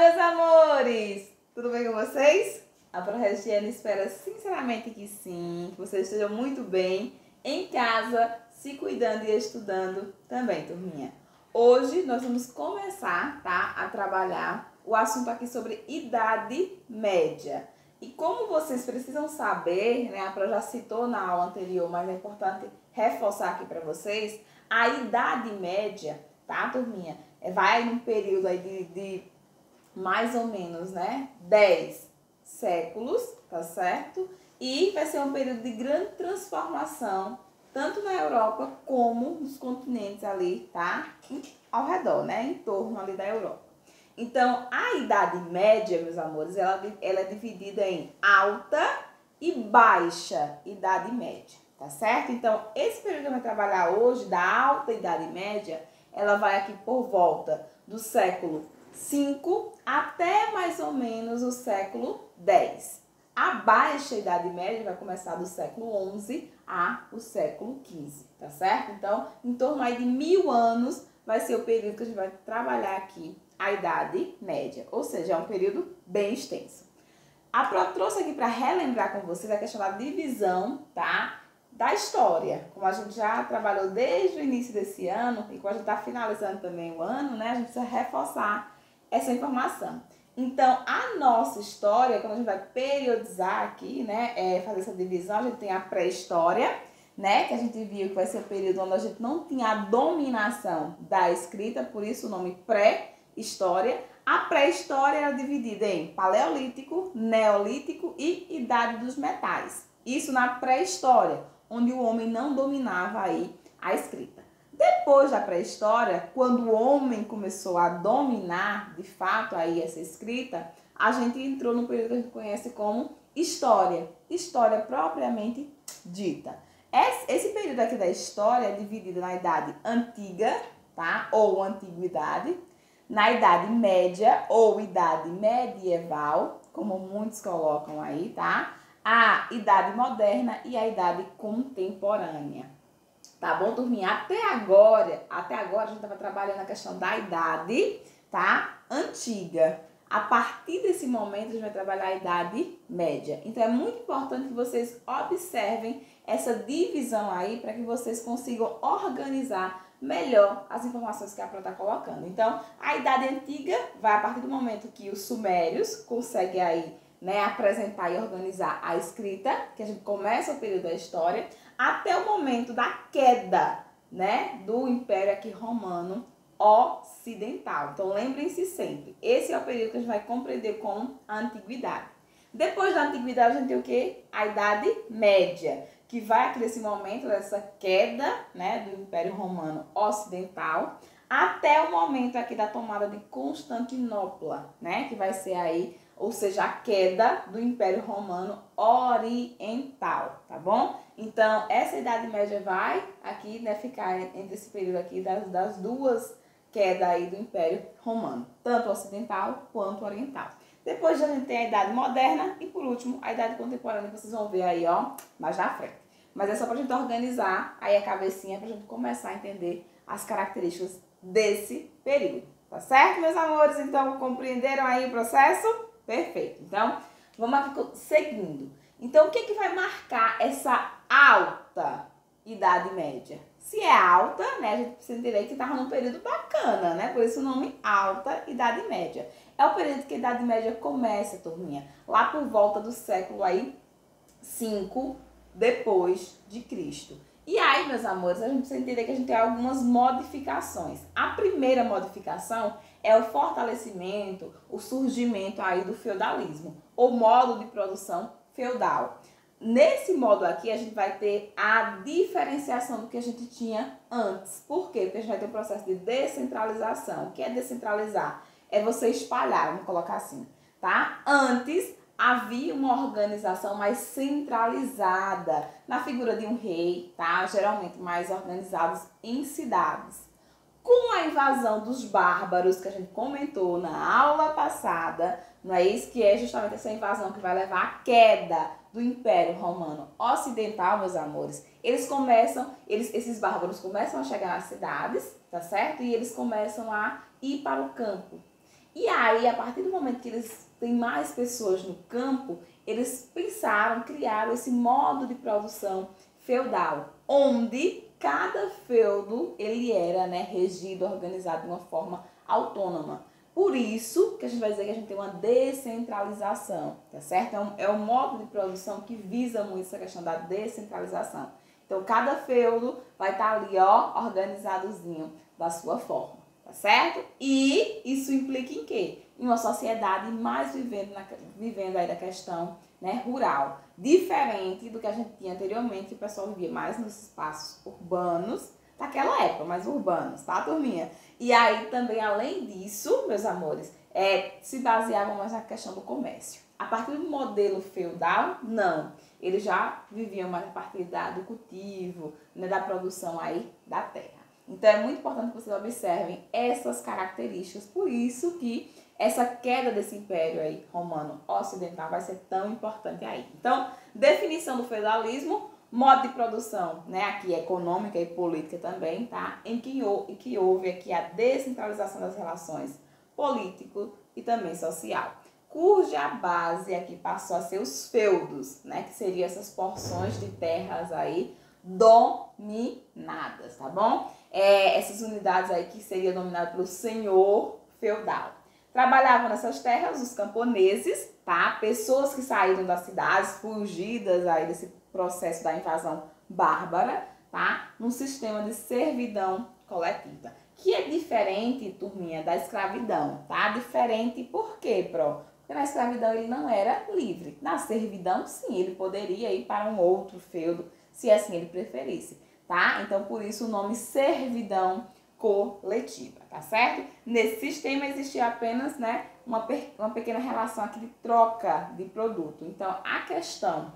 meus amores! Tudo bem com vocês? A Proregiane espera sinceramente que sim, que vocês estejam muito bem em casa, se cuidando e estudando também, turminha. Hoje nós vamos começar, tá, a trabalhar o assunto aqui sobre idade média. E como vocês precisam saber, né, a Pro já citou na aula anterior, mas é importante reforçar aqui para vocês, a idade média, tá, turminha, vai num período aí de mais ou menos, né, 10 séculos, tá certo? E vai ser um período de grande transformação, tanto na Europa como nos continentes ali, tá? Ao redor, né, em torno ali da Europa. Então, a idade média, meus amores, ela é dividida em alta e baixa idade média, tá certo? Então, esse período que eu vou trabalhar hoje, da alta idade média, ela vai aqui por volta do século 5 até mais ou menos o século 10. A baixa idade média vai começar do século 11 a o século 15, tá certo? Então, em torno aí de 1000 anos vai ser o período que a gente vai trabalhar aqui a idade média, ou seja, é um período bem extenso. A Pro trouxe aqui para relembrar com vocês a questão da divisão, tá, da história. Como a gente já trabalhou desde o início desse ano, e como a gente está finalizando também o ano, né, a gente precisa reforçar essa informação. Então, a nossa história, quando a gente vai periodizar aqui, né, fazer essa divisão, a gente tem a pré-história, né, que a gente viu que vai ser o período onde a gente não tinha a dominação da escrita, por isso o nome pré-história. A pré-história era dividida em paleolítico, neolítico e idade dos metais. Isso na pré-história, onde o homem não dominava aí a escrita. Depois da pré-história, quando o homem começou a dominar, de fato, aí essa escrita, a gente entrou no período que a gente conhece como história. História propriamente dita. Esse período aqui da história é dividido na idade antiga, tá? Ou antiguidade, na idade média ou idade medieval, como muitos colocam aí, tá? A idade moderna e a idade contemporânea. Tá bom, turminha? Até agora a gente estava trabalhando a questão da idade, tá? Antiga. A partir desse momento, a gente vai trabalhar a idade média. Então, é muito importante que vocês observem essa divisão aí para que vocês consigam organizar melhor as informações que a Pro está colocando. Então, a idade antiga vai a partir do momento que os sumérios conseguem aí, né, apresentar e organizar a escrita, que a gente começa o período da história, até o momento da queda, né, do Império aqui romano ocidental. Então, lembrem-se sempre, esse é o período que a gente vai compreender como a antiguidade. Depois da antiguidade, a gente tem o quê? A idade média, que vai aqui nesse momento dessa queda, né, do Império Romano Ocidental, até o momento aqui da tomada de Constantinopla, né, que vai ser aí, ou seja, a queda do Império Romano Oriental, tá bom? Então, essa idade média vai aqui, né, ficar entre esse período aqui das duas quedas aí do Império Romano, tanto ocidental quanto oriental. Depois a gente tem a idade moderna e, por último, a idade contemporânea, que vocês vão ver aí, ó, mais na frente. Mas é só pra gente organizar aí a cabecinha, pra gente começar a entender as características desse período. Tá certo, meus amores? Então, compreenderam aí o processo? Perfeito. Então, vamos aqui seguindo. Então, o que que vai marcar essa alta idade média? Se é alta, né, a gente precisa entender que estava num período bacana, né? Por isso o nome alta idade média. É o período que a idade média começa, turminha, lá por volta do século aí 5 depois de Cristo. E aí, meus amores, a gente precisa entender que a gente tem algumas modificações. A primeira modificação é o fortalecimento, o surgimento aí do feudalismo, ou modo de produção feudal. Nesse modo aqui, a gente vai ter a diferenciação do que a gente tinha antes. Por quê? Porque a gente vai ter um processo de descentralização. O que é descentralizar? É você espalhar, vamos colocar assim, tá? Antes, havia uma organização mais centralizada na figura de um rei, tá? Geralmente mais organizados em cidades. Com a invasão dos bárbaros, que a gente comentou na aula passada, não é isso? Que é justamente essa invasão que vai levar à queda do Império Romano Ocidental, meus amores. Esses bárbaros começam a chegar nas cidades, tá certo? E eles começam a ir para o campo. E aí, a partir do momento que eles têm mais pessoas no campo, eles pensaram, criaram esse modo de produção feudal, onde cada feudo ele era, né, regido, organizado de uma forma autônoma. Por isso que a gente vai dizer que a gente tem uma descentralização, tá certo? É um modo de produção que visa muito essa questão da descentralização. Então, cada feudo vai estar ali, ó, organizadozinho da sua forma, tá certo? E isso implica em quê? Em uma sociedade mais vivendo aí da questão, né, rural. Diferente do que a gente tinha anteriormente, que o pessoal vivia mais nos espaços urbanos, daquela época, mais urbanos, tá, turminha? E aí também, além disso, meus amores, se baseavam mais na questão do comércio. A partir do modelo feudal, não. Eles já viviam mais a partir do cultivo, né, da produção aí da terra. Então é muito importante que vocês observem essas características. Por isso que essa queda desse império aí romano ocidental vai ser tão importante aí. Então, definição do feudalismo, modo de produção, né, aqui econômica e política também, tá? Em que houve aqui a descentralização das relações político e também social, cuja base aqui passou a ser os feudos, né, que seriam essas porções de terras aí dominadas, tá bom? Essas unidades aí que seriam dominadas pelo senhor feudal. Trabalhavam nessas terras os camponeses, tá? Pessoas que saíram das cidades, fugidas aí desse processo da invasão bárbara, tá? Num sistema de servidão coletiva, que é diferente, turminha, da escravidão, tá? Diferente por quê, Pro? Porque na escravidão ele não era livre. Na servidão, sim, ele poderia ir para um outro feudo, se assim ele preferisse, tá? Então, por isso o nome servidão coletiva, tá certo? Nesse sistema existia apenas, né, uma pequena relação aqui de troca de produto. Então, a questão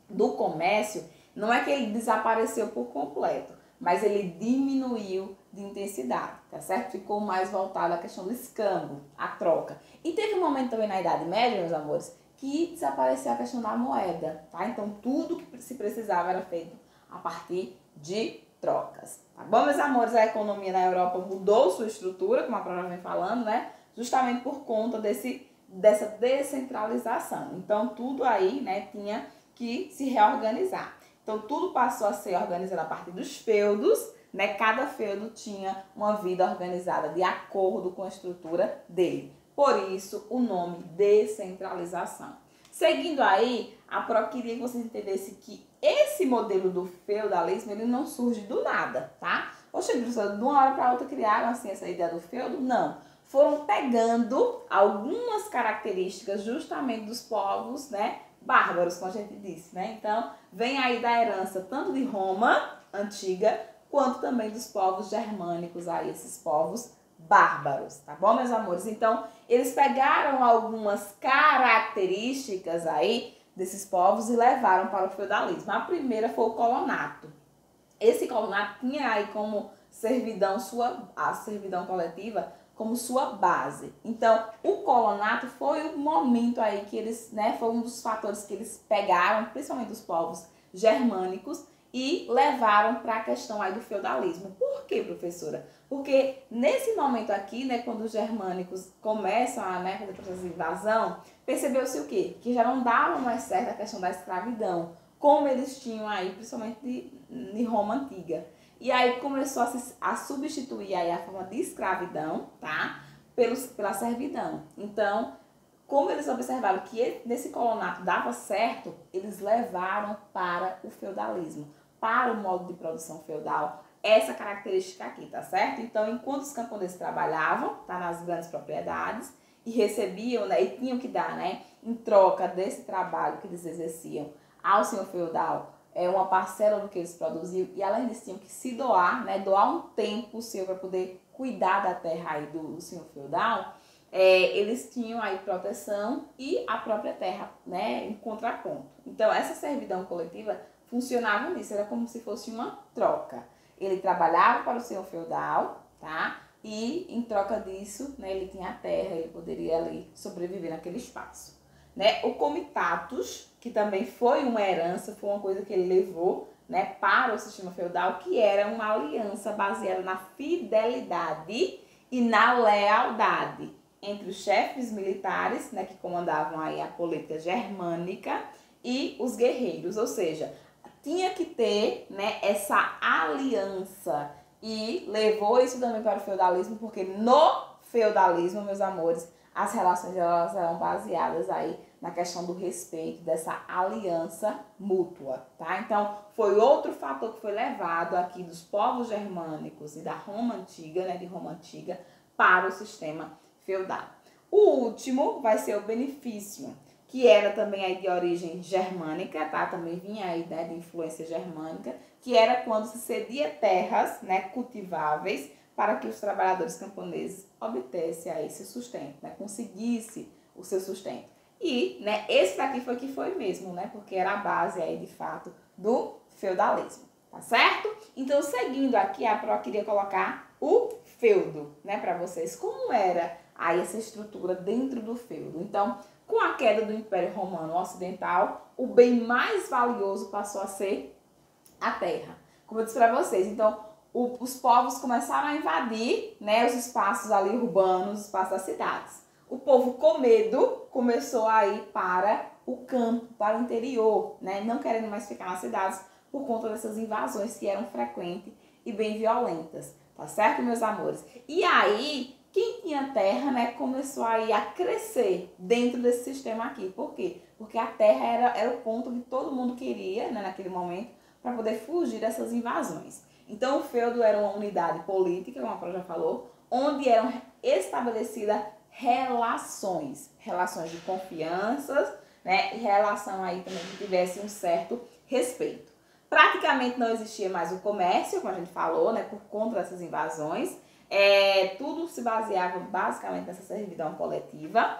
do comércio não é que ele desapareceu por completo, mas ele diminuiu de intensidade, tá certo? Ficou mais voltado à questão do escambo, a troca. E teve um momento também na Idade Média, meus amores, que desapareceu a questão da moeda, tá? Então, tudo que se precisava era feito a partir de trocas, tá bom, meus amores? A economia na Europa mudou sua estrutura, como a Prora vem falando, né? Justamente por conta dessa descentralização. Então, tudo aí, né, tinha que se reorganizar. Então, tudo passou a ser organizado a partir dos feudos, né? Cada feudo tinha uma vida organizada de acordo com a estrutura dele. Por isso, o nome descentralização. Seguindo aí, a Pro queria que vocês entendessem que esse modelo do feudalismo, ele não surge do nada, tá? Poxa, professora, de uma hora para outra criaram assim essa ideia do feudo? Não. Foram pegando algumas características justamente dos povos, né, bárbaros, como a gente disse, né? Então, vem aí da herança tanto de Roma antiga, quanto também dos povos germânicos aí, esses povos bárbaros, tá bom, meus amores? Então, eles pegaram algumas características aí desses povos e levaram para o feudalismo. A primeira foi o colonato. Esse colonato tinha aí como servidão a servidão coletiva como sua base. Então, o colonato foi o momento aí que eles, né, foi um dos fatores que eles pegaram, principalmente os povos germânicos, e levaram para a questão aí do feudalismo. Por quê, professora? Porque nesse momento aqui, né, quando os germânicos começam a, né, fazer o processo de invasão, percebeu-se o quê? Que já não dava mais certo a questão da escravidão, como eles tinham aí, principalmente de Roma Antiga. E aí começou a substituir aí a forma de escravidão, tá? Pela servidão. Então, como eles observaram que nesse colonato dava certo, eles levaram para o feudalismo, para o modo de produção feudal, essa característica aqui, tá certo? Então, enquanto os camponeses trabalhavam, tá, nas grandes propriedades, e recebiam, né, e tinham que dar, né, em troca desse trabalho que eles exerciam ao senhor feudal, uma parcela do que eles produziam, e além disso tinham que se doar, né, doar um tempo seu para poder cuidar da terra aí do senhor feudal, eles tinham aí proteção e a própria terra, né, em contraponto. Então, essa servidão coletiva funcionava nisso, era como se fosse uma troca. Ele trabalhava para o senhor feudal, tá? E em troca disso, né, ele tinha a terra, ele poderia ali sobreviver naquele espaço. Né? O comitatus, que também foi uma herança, foi uma coisa que ele levou, né, para o sistema feudal, que era uma aliança baseada na fidelidade e na lealdade entre os chefes militares, né, que comandavam aí a política germânica, e os guerreiros, ou seja, tinha que ter, né, essa aliança, e levou isso também para o feudalismo, porque no feudalismo, meus amores, as relações elas eram baseadas aí na questão do respeito, dessa aliança mútua, tá? Então, foi outro fator que foi levado aqui dos povos germânicos e da Roma antiga, né, de Roma antiga, para o sistema feudal. O último vai ser o benefício, que era também aí de origem germânica, tá? Também vinha aí, né, de influência germânica, que era quando se cedia terras, né, cultiváveis para que os trabalhadores camponeses obtessem aí esse sustento, né, conseguisse o seu sustento. E, né, esse daqui foi que foi mesmo, né, porque era a base aí, de fato, do feudalismo, tá certo? Então, seguindo aqui, a Pro queria colocar o feudo, né, para vocês, como era aí essa estrutura dentro do feudo. Então, com a queda do Império Romano Ocidental, o bem mais valioso passou a ser a terra. Como eu disse para vocês, então, os povos começaram a invadir, né, os espaços ali urbanos, os espaços das cidades. O povo, com medo, começou a ir para o campo, para o interior, né, não querendo mais ficar nas cidades por conta dessas invasões que eram frequentes e bem violentas, tá certo, meus amores? E aí, quem tinha terra, né, começou aí a crescer dentro desse sistema aqui. Por quê? Porque a terra era o ponto que todo mundo queria, né, naquele momento, para poder fugir dessas invasões. Então, o feudo era uma unidade política, como a Pro já falou, onde eram estabelecidas relações de confiança, né, e relação aí também que tivesse um certo respeito. Praticamente não existia mais o comércio, como a gente falou, né, por conta dessas invasões. Tudo se baseava basicamente nessa servidão coletiva.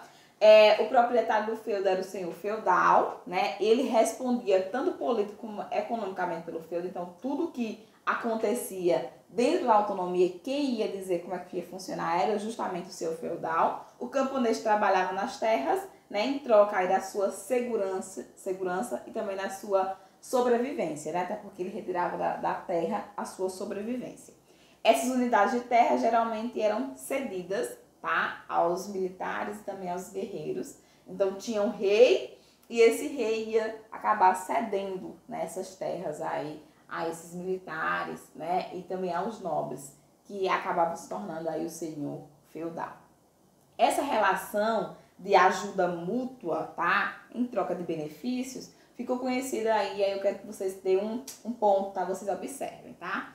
O proprietário do feudo era o senhor feudal, né? Ele respondia tanto político como economicamente pelo feudo. Então, tudo que acontecia dentro da autonomia, quem ia dizer como é que ia funcionar era justamente o senhor feudal. O camponês trabalhava nas terras, né, em troca aí da sua segurança e também da sua sobrevivência, né? Até porque ele retirava da terra a sua sobrevivência. Essas unidades de terra geralmente eram cedidas, tá, aos militares e também aos guerreiros. Então tinha um rei e esse rei ia acabar cedendo, né, essas terras aí a esses militares, né, e também aos nobres, que acabavam se tornando aí o senhor feudal. Essa relação de ajuda mútua, tá, em troca de benefícios, ficou conhecida aí eu quero que vocês deem um ponto, tá, vocês observem, tá?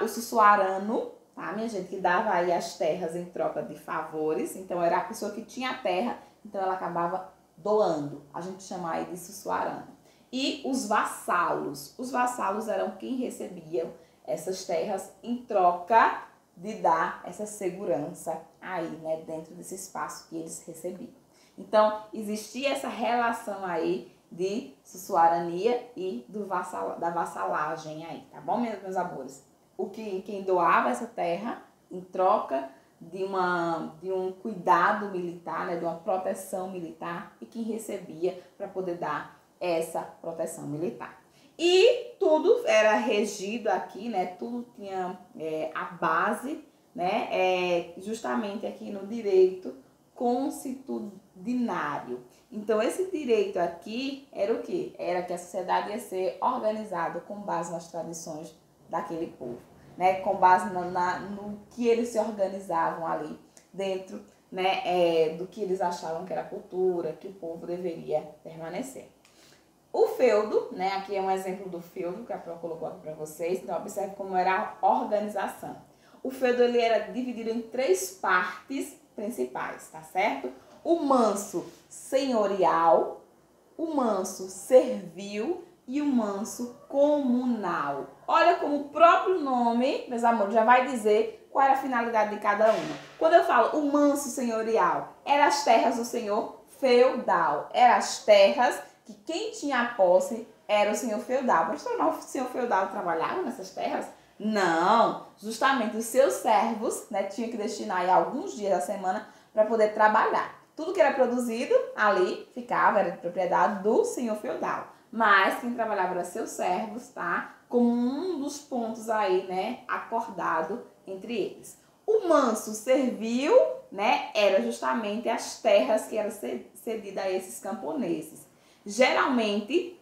O sussuarano, tá, minha gente, que dava aí as terras em troca de favores. Então, era a pessoa que tinha a terra, então ela acabava doando. A gente chama aí de sussuarano. E os vassalos. Os vassalos eram quem recebiam essas terras em troca de dar essa segurança aí, né, dentro desse espaço que eles recebiam. Então, existia essa relação aí de sussuarania e da vassalagem aí, tá bom, meus amores? Quem doava essa terra em troca de um cuidado militar, né, de uma proteção militar, e quem recebia para poder dar essa proteção militar. E tudo era regido aqui, né, tudo tinha a base, né, justamente aqui no direito consuetudinário. Então, esse direito aqui era o quê? Era que a sociedade ia ser organizada com base nas tradições daquele povo, né? Com base no que eles se organizavam ali dentro, né, do que eles achavam que era a cultura, que o povo deveria permanecer. O feudo, né, aqui é um exemplo do feudo que a Pro colocou aqui para vocês, então observe como era a organização. O feudo ele era dividido em 3 partes principais, tá certo? O manso senhorial, o manso servil e o manso comunal. Olha como o próprio nome, meus amores, já vai dizer qual era a finalidade de cada uma. Quando eu falo o manso senhorial, eram as terras do senhor feudal. Eram as terras que quem tinha a posse era o senhor feudal. Mas o senhor feudal trabalhava nessas terras? Não, justamente os seus servos, né, tinham que destinar aí alguns dias da semana para poder trabalhar. Tudo que era produzido ali era de propriedade do senhor feudal. Mas quem trabalhava era seus servos, tá? Como um dos pontos aí, né, acordado entre eles. O manso servil né, era justamente as terras que eram cedidas a esses camponeses. Geralmente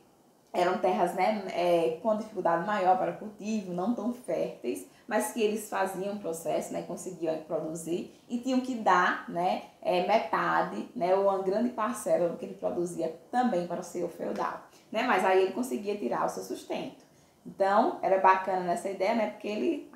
eram terras, né, com dificuldade maior para cultivo, não tão férteis, mas que eles faziam o processo, né, conseguiam produzir e tinham que dar, né, metade, né, ou uma grande parcela do que ele produzia também para o senhor feudal, né, mas aí ele conseguia tirar o seu sustento. Então, era bacana nessa ideia, né, porque ele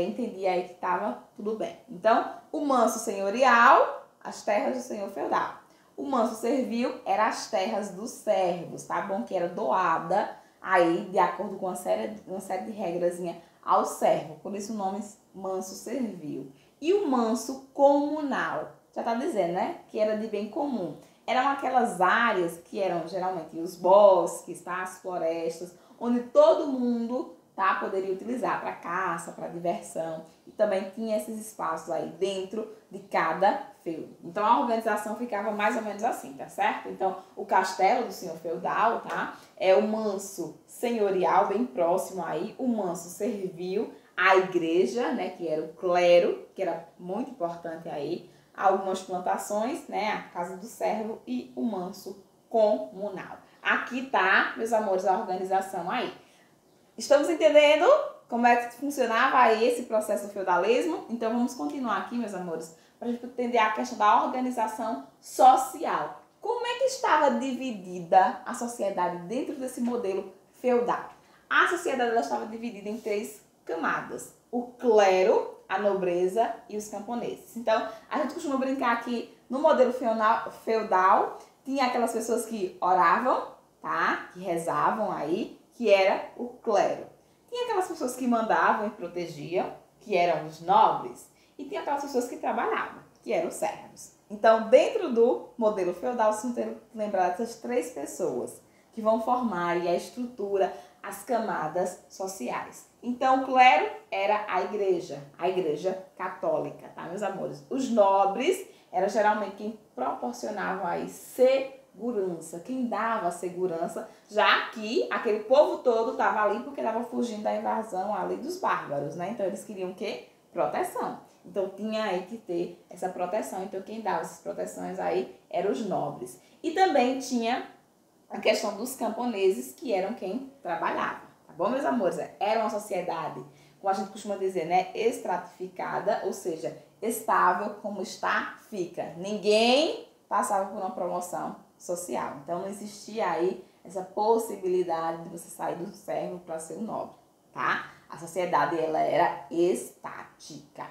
entendia aí que estava tudo bem. Então, o manso senhorial, as terras do senhor feudal. O manso servil era as terras dos servos, tá bom? Que era doada aí de acordo com uma série de regrazinha ao servo. Por isso o nome manso servil. E o manso comunal, já tá dizendo, né? Que era de bem comum. Eram aquelas áreas que eram geralmente os bosques, tá? As florestas, onde todo mundo, tá, poderia utilizar para caça, para diversão. E também tinha esses espaços aí dentro de cada feudo. Então a organização ficava mais ou menos assim, tá certo? Então o castelo do senhor feudal, tá? É o manso senhorial, bem próximo aí, o manso servil, a igreja, né, que era o clero, que era muito importante aí, algumas plantações, né, a casa do servo e o manso comunal. Aqui tá, meus amores, a organização aí. Estamos entendendo como é que funcionava aí esse processo do feudalismo? Então vamos continuar aqui, meus amores, para a gente entender a questão da organização social. Como é que estava dividida a sociedade dentro desse modelo feudal? A sociedade ela estava dividida em 3 camadas: o clero, a nobreza e os camponeses. Então, a gente costuma brincar que no modelo feudal tinha aquelas pessoas que oravam, tá? Que rezavam aí, que era o clero. Tinha aquelas pessoas que mandavam e protegiam, que eram os nobres, e tinha aquelas pessoas que trabalhavam, que eram os servos. Então, dentro do modelo feudal, vocês têm que lembrar dessas 3 pessoas que vão formar aí a estrutura, as camadas sociais. Então, o clero era a igreja católica, tá, meus amores? Os nobres eram geralmente quem proporcionavam aí segurança, quem dava segurança, já que aquele povo todo estava ali porque estava fugindo da invasão ali dos bárbaros, né? Então, eles queriam o quê? Proteção. Então, tinha aí que ter essa proteção. Então, quem dava essas proteções aí eram os nobres. E também tinha a questão dos camponeses, que eram quem trabalhava. Tá bom, meus amores? Era uma sociedade, como a gente costuma dizer, né? Estratificada, ou seja, estável como está, fica. Ninguém passava por uma promoção social. Então, não existia aí essa possibilidade de você sair do servo para ser um nobre, tá? A sociedade, ela era estática.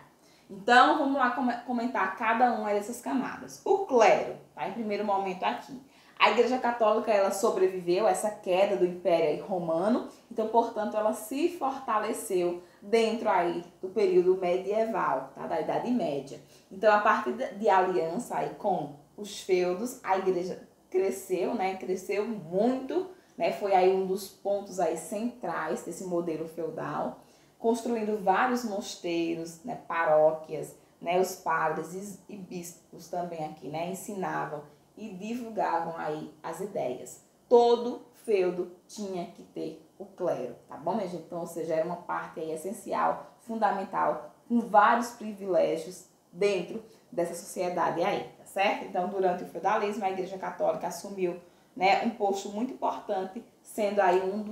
Então, vamos lá comentar cada uma dessas camadas. O clero, tá? Em primeiro momento aqui. A Igreja Católica, ela sobreviveu a essa queda do Império Romano, então, portanto, ela se fortaleceu dentro aí do período medieval, tá? Da Idade Média. Então, a partir de aliança aí com os feudos, a Igreja cresceu, né? Cresceu muito, né? Foi aí um dos pontos aí centrais desse modelo feudal, construindo vários mosteiros, né? Paróquias, né? Os padres e bispos também aqui, né? Ensinavam e divulgavam aí as ideias. Todo feudo tinha que ter o clero, tá bom, minha gente? Então, ou seja, era uma parte aí essencial, fundamental, com vários privilégios dentro dessa sociedade aí, tá certo? Então, durante o feudalismo, a Igreja Católica assumiu, né, um posto muito importante, sendo aí um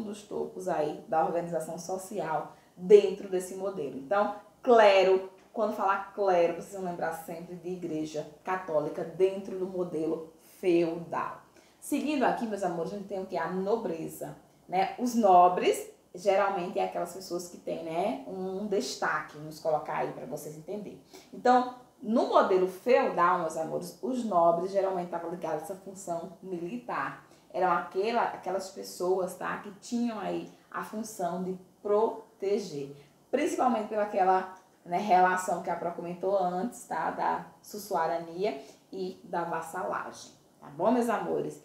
dos topos aí da organização social dentro desse modelo. Então, clero, quando falar clero, precisam lembrar sempre de igreja católica dentro do modelo feudal. Seguindo aqui, meus amores, a gente tem o que? A nobreza, né? Os nobres, geralmente, é aquelas pessoas que têm, né, um destaque, vamos colocar aí para vocês entenderem. Então, no modelo feudal, meus amores, os nobres geralmente estavam ligados a essa função militar. Eram aquelas pessoas, tá, que tinham aí a função de proteger, principalmente pelaquela, né, relação que a Pro comentou antes, tá? Da sussuarania e da vassalagem, tá bom, meus amores?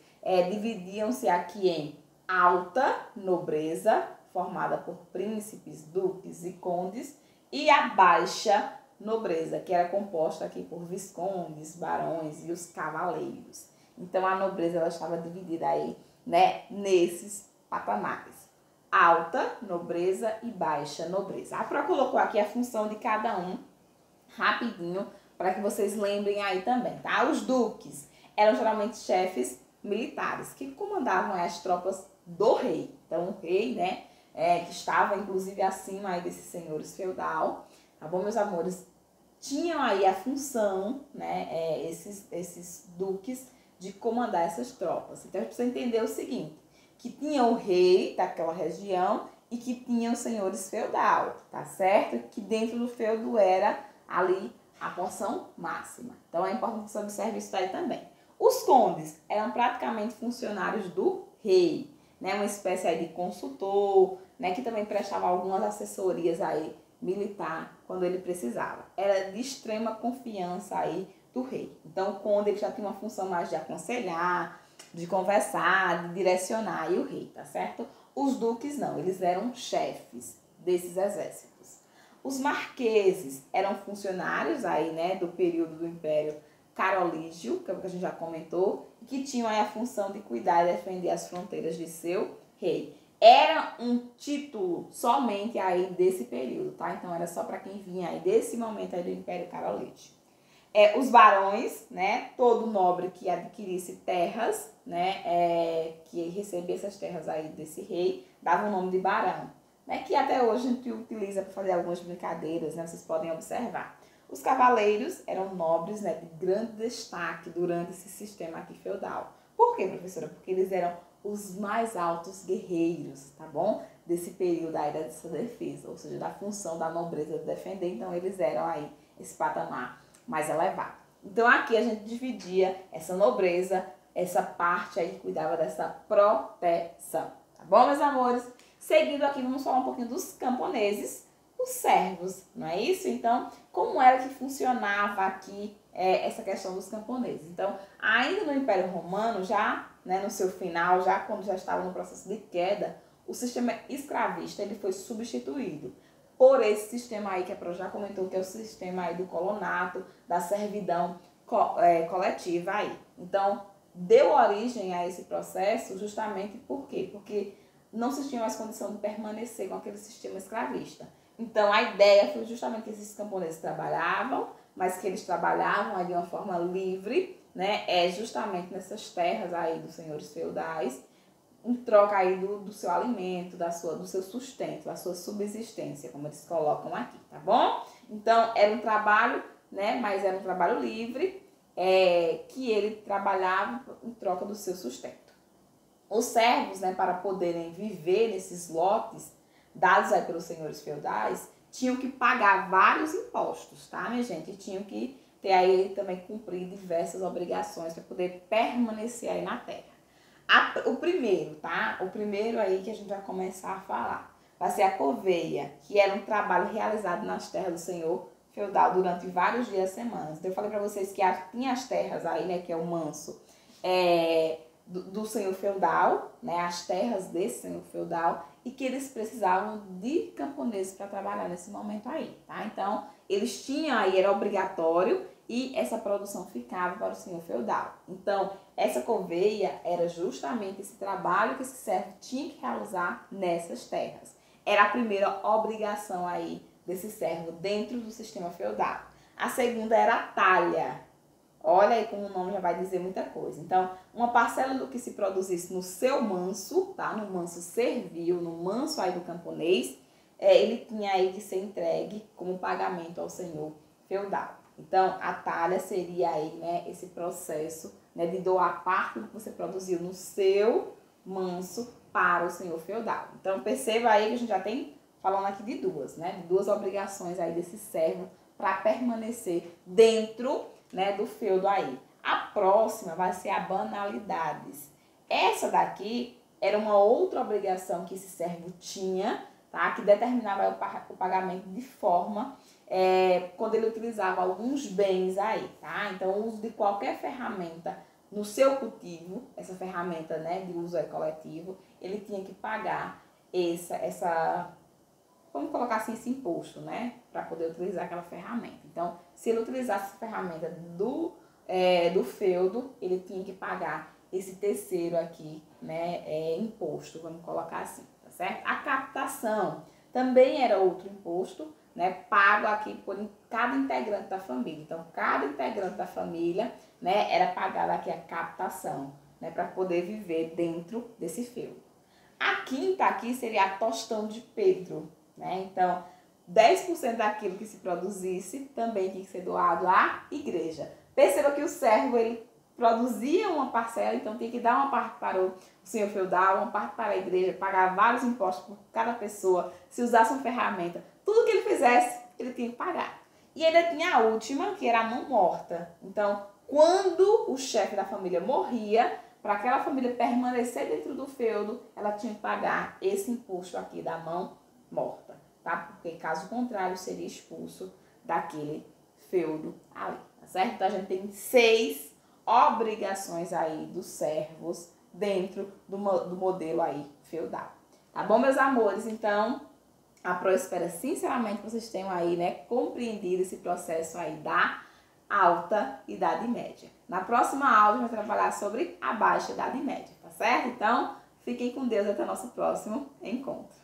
Dividiam-se aqui em alta nobreza, formada por príncipes, duques e condes, e a baixa nobreza, que era composta aqui por viscondes, barões e os cavaleiros. Então, a nobreza ela estava dividida aí, né, nesses patamares: alta nobreza e baixa nobreza. A Pro colocou aqui a função de cada um rapidinho para que vocês lembrem aí também, tá? Os duques eram geralmente chefes militares que comandavam as tropas do rei. Então, o rei, né, que estava inclusive acima aí desses senhores feudal, tá bom, meus amores? Tinham aí a função, né, esses duques, de comandar essas tropas. Então, a gente precisa entender o seguinte, que tinha o rei daquela região e que tinha os senhores feudal, tá certo? Que dentro do feudo era ali a porção máxima. Então, é importante que você observe isso aí também. Os condes eram praticamente funcionários do rei, né? Uma espécie aí de consultor, né? Que também prestava algumas assessorias aí militar quando ele precisava. Era de extrema confiança aí do rei. Então, o conde ele já tinha uma função mais de aconselhar, de conversar, de direcionar aí o rei, tá certo? Os duques não, eles eram chefes desses exércitos. Os marqueses eram funcionários aí, né, do período do Império Carolígio, que é o que a gente já comentou, que tinham aí a função de cuidar e defender as fronteiras de seu rei. Era um título somente aí desse período, tá? Então era só para quem vinha aí desse momento aí do Império Carolígio. Os barões, né, todo nobre que adquirisse terras, né, que recebia essas terras aí desse rei, dava o nome de barão, né, que até hoje a gente utiliza para fazer algumas brincadeiras, né, vocês podem observar. Os cavaleiros eram nobres, né, de grande destaque durante esse sistema aqui feudal. Por quê, professora? Porque eles eram os mais altos guerreiros, tá bom? Desse período aí dessa defesa, ou seja, da função da nobreza de defender, então eles eram aí esse patamar mais elevado. Então aqui a gente dividia essa nobreza, essa parte aí que cuidava dessa proteção, tá bom, meus amores? Seguindo aqui, vamos falar um pouquinho dos camponeses, os servos, não é isso? Então, como era que funcionava aqui essa questão dos camponeses? Então, ainda no Império Romano, já né, no seu final, já quando já estava no processo de queda, o sistema escravista ele foi substituído por esse sistema aí que a Pro já comentou, que é o sistema aí do colonato, da servidão coletiva aí. Então, deu origem a esse processo justamente por quê? Porque não se tinha mais condição de permanecer com aquele sistema escravista. Então, a ideia foi justamente que esses camponeses trabalhavam, mas que eles trabalhavam aí de uma forma livre, né? Justamente nessas terras aí dos senhores feudais, em troca aí do seu alimento, do seu sustento, da sua subsistência, como eles colocam aqui, tá bom? Então, era um trabalho, né? Mas era um trabalho livre, que ele trabalhava em troca do seu sustento. Os servos, né, para poderem viver nesses lotes dados aí pelos senhores feudais, tinham que pagar vários impostos, tá, minha gente? E tinham que ter aí também cumprir diversas obrigações para poder permanecer aí na terra. O primeiro, tá? O primeiro aí que a gente vai começar a falar vai ser a coveia, que era um trabalho realizado nas terras do senhor feudal durante vários dias, semanas. Então eu falei para vocês que tinha as terras aí, né, que é o manso, do senhor feudal, né, as terras desse senhor feudal, e que eles precisavam de camponeses para trabalhar nesse momento aí, tá? Então, eles tinham aí, era obrigatório, e essa produção ficava para o senhor feudal. Então, essa coveia era justamente esse trabalho que esse servo tinha que realizar nessas terras. Era a primeira obrigação aí desse servo dentro do sistema feudal. A segunda era a talha. Olha aí como o nome já vai dizer muita coisa. Então, uma parcela do que se produzisse no seu manso, tá? No manso servil, no manso aí do camponês, ele tinha aí que ser entregue como pagamento ao senhor feudal. Então, a talha seria aí, né, esse processo, né, de doar parte do que você produziu no seu manso para o senhor feudal. Então, perceba aí que a gente já tem falando aqui de duas, né? De duas obrigações aí desse servo para permanecer dentro, né, do feudo aí. A próxima vai ser a banalidades. Essa daqui era uma outra obrigação que esse servo tinha, tá? Que determinava o pagamento de forma quando ele utilizava alguns bens aí, tá? Então, o uso de qualquer ferramenta no seu cultivo, essa ferramenta, né, de uso coletivo, ele tinha que pagar vamos colocar assim, esse imposto, né, para poder utilizar aquela ferramenta. Então, se ele utilizasse essa ferramenta do feudo, ele tinha que pagar esse terceiro aqui, né, imposto, vamos colocar assim, tá certo? A captação também era outro imposto, né, pago aqui por cada integrante da família. Então, cada integrante da família, né, era pagado aqui a captação, né, para poder viver dentro desse feudo. A quinta aqui seria a tostão de Pedro, né? Então, 10% daquilo que se produzisse também tinha que ser doado à igreja. Perceba que o servo, ele produzia uma parcela, então tinha que dar uma parte para o senhor feudal, uma parte para a igreja, pagar vários impostos por cada pessoa, se usasse uma ferramenta. Tudo que ele fizesse, ele tinha que pagar. E ainda tinha a última, que era a mão morta. Então, quando o chefe da família morria, para aquela família permanecer dentro do feudo, ela tinha que pagar esse imposto aqui da mão morta, tá? Porque caso contrário, seria expulso daquele feudo ali, tá certo? Então, a gente tem 6 obrigações aí dos servos dentro do modelo aí feudal. Tá bom, meus amores? Então, a Pro espera sinceramente que vocês tenham aí, né, compreendido esse processo aí da Alta Idade Média. Na próxima aula, a gente vai trabalhar sobre a Baixa Idade Média, tá certo? Então, fiquem com Deus até o nosso próximo encontro.